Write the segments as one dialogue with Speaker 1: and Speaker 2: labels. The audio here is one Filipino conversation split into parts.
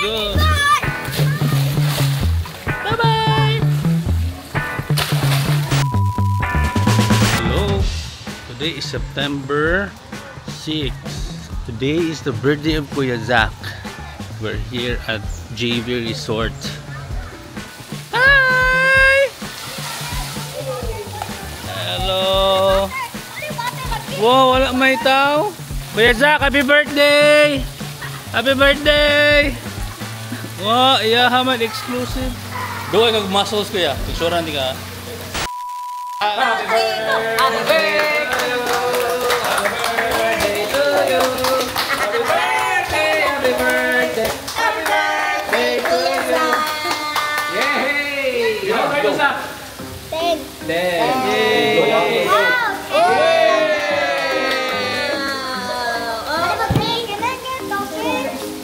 Speaker 1: Go. Bye-bye. Hello. Today is September 6. Today is the birthday of Kuya Zach. We're here at JV Resort. Hi! Hello. Wow, wala may tao. Kuya Zach, happy birthday! Happy birthday! Wow, iyahaman exclusive. Doon kag muscles kuya. Picturean di ka. Happy birthday!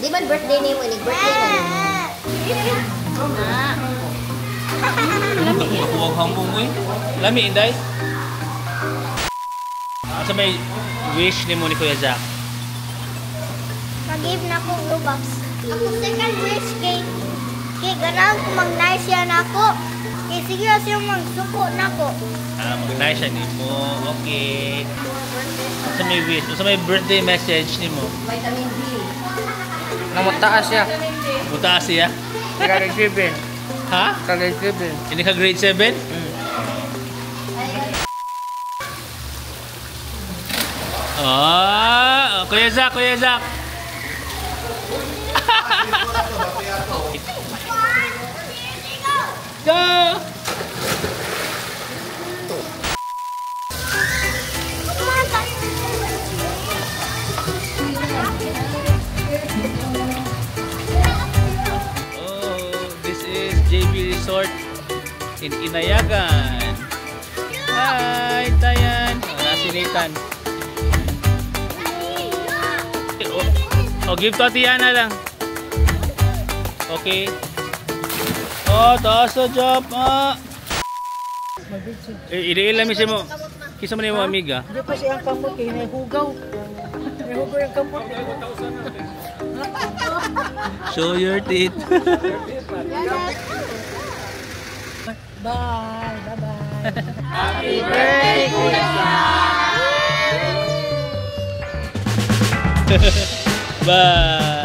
Speaker 2: Di man birthday ni mo, birthday na.
Speaker 1: Huwag hambong mo eh. Lami, Inday. Asa may wish ni mo ni Kuya Zach?
Speaker 2: Mag-give na ko Robux. Ako second wish kay ganahan ko mag-nice yan ako. Kay sige siya magsuko na ko.
Speaker 1: Mag-nice siya ni mo. Okay. Asa may wish? Asa may birthday message ni mo?
Speaker 2: Vitamin D.
Speaker 3: Namutaas siya.
Speaker 1: Mutaas siya?
Speaker 3: Grade 7.
Speaker 1: Ha?
Speaker 3: Grade 7.
Speaker 1: Hindi ka grade 7? Kuya Zach, Kuya Zach. Go! This is JV Resort in Inayagan. Hi, Tayan. Nasinitan. Give to Tiana lang. Okay. Taas sa job. Iri-ilami siya mo. Kisa mo na yung amiga.
Speaker 3: Hindi pa siyang kamot eh. Nahugaw. Nahugaw yung kamot.
Speaker 1: Show your teeth.
Speaker 3: Bye. Bye-bye.
Speaker 1: Happy birthday, Kuya Zach. Bye.